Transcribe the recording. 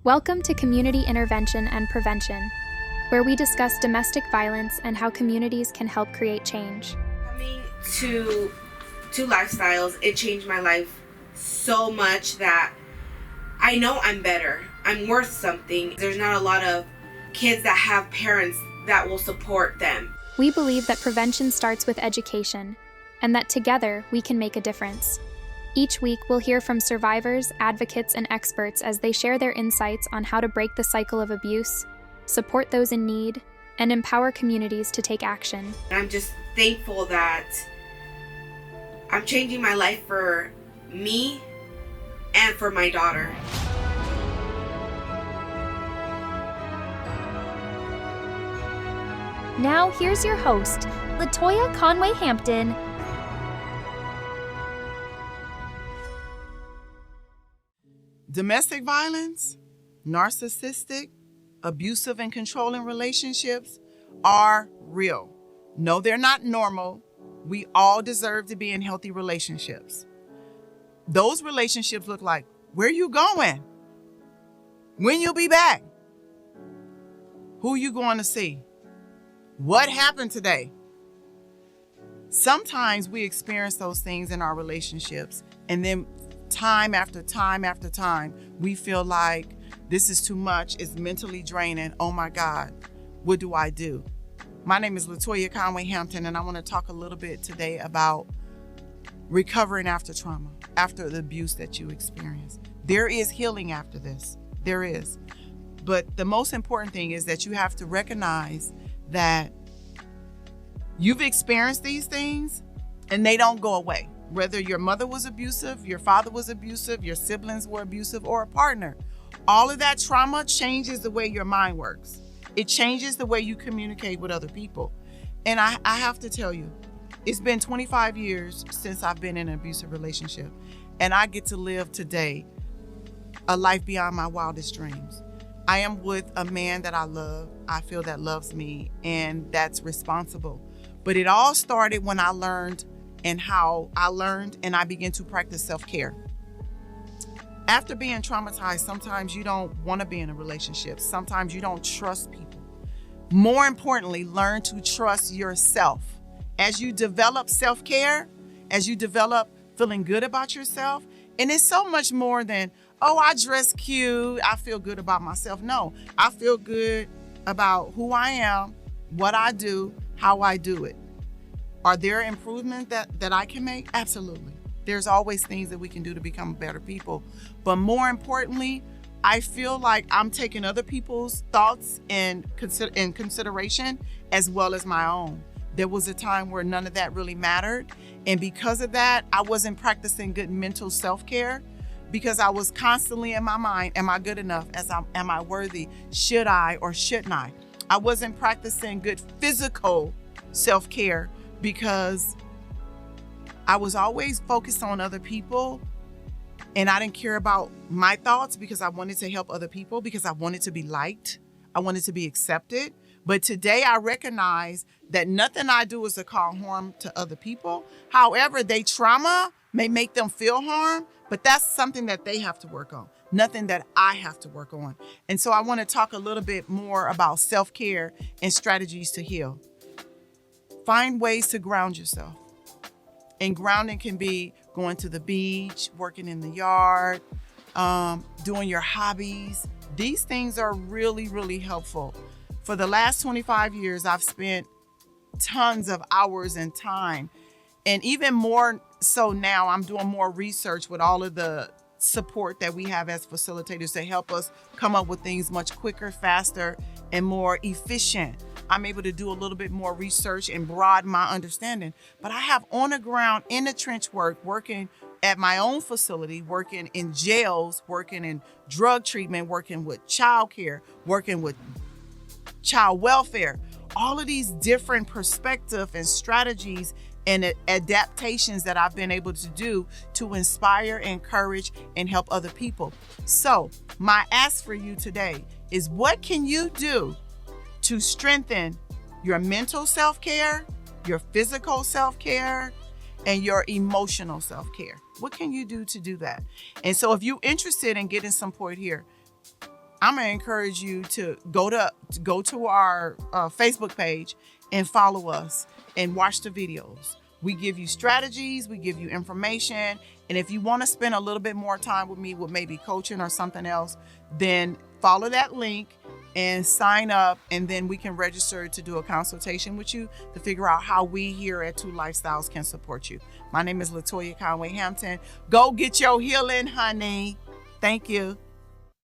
Welcome to Community Intervention and Prevention, where we discuss domestic violence and how communities can help create change. Coming to lifestyles, it changed my life so much that I know I'm better. I'm worth something. There's not a lot of kids that have parents that will support them. We believe that prevention starts with education, and that together we can make a difference. Each week, we'll hear from survivors, advocates, and experts as they share their insights on how to break the cycle of abuse, support those in need, and empower communities to take action. I'm just thankful that I'm changing my life for me and for my daughter. Now, here's your host, Latoya Conway Hampton. Domestic violence, narcissistic, abusive, and controlling relationships are real. No, they're not normal. We all deserve to be in healthy relationships. Those relationships look like, where you going? When you'll be back? Who you going to see? What happened today? Sometimes we experience those things in our relationships, and then time after time after time, we feel like this is too much, it's mentally draining. Oh my God, what do I do? My name is Latoya Conway Hampton, and I want to talk a little bit today about recovering after trauma, after the abuse that you experienced. There is healing after this. There is. But the most important thing is that you have to recognize that you've experienced these things and they don't go away. Whether your mother was abusive, your father was abusive, your siblings were abusive, or a partner, all of that trauma changes the way your mind works. It changes the way you communicate with other people. And I have to tell you, it's been 25 years since I've been in an abusive relationship, and I get to live today a life beyond my wildest dreams. I am with a man that I love, I feel that loves me, and that's responsible. But it all started when I learned and I began to practice self-care. After being traumatized, sometimes you don't want to be in a relationship. Sometimes you don't trust people. More importantly, learn to trust yourself. As you develop self-care, as you develop feeling good about yourself, and it's so much more than, oh, I dress cute, I feel good about myself. No, I feel good about who I am, what I do, how I do it. Are there improvements that I can make? Absolutely. There's always things that we can do to become better people. But more importantly, I feel like I'm taking other people's thoughts in consideration as well as my own. There was a time where none of that really mattered. And because of that, I wasn't practicing good mental self-care because I was constantly in my mind, am I good enough? Am I worthy? Should I or shouldn't I? I wasn't practicing good physical self-care because I was always focused on other people and I didn't care about my thoughts because I wanted to help other people, because I wanted to be liked. I wanted to be accepted. But today I recognize that nothing I do is to cause harm to other people. However, their trauma may make them feel harm, but that's something that they have to work on, nothing that I have to work on. And so I want to talk a little bit more about self-care and strategies to heal. Find ways to ground yourself. And grounding can be going to the beach, working in the yard, doing your hobbies. These things are really, really helpful. For the last 25 years, I've spent tons of hours and time. And even more so now, I'm doing more research with all of the support that we have as facilitators to help us come up with things much quicker, faster, and more efficient. I'm able to do a little bit more research and broaden my understanding. But I have on the ground, in the trench work, working at my own facility, working in jails, working in drug treatment, working with child care, working with child welfare. All of these different perspectives and strategies and adaptations that I've been able to do to inspire, encourage, and help other people. So my ask for you today is, what can you do to strengthen your mental self-care, your physical self-care, and your emotional self-care? What can you do to do that? And so if you're interested in getting support here, I'm gonna encourage you to go to our Facebook page and follow us and watch the videos. We give you strategies, we give you information, and if you want to spend a little bit more time with me with maybe coaching or something else, then follow that link and sign up, and then we can register to do a consultation with you to figure out how we here at Two Lifestyles can support you. My name is Latoya Conway Hampton. Go get your healing, honey. Thank you.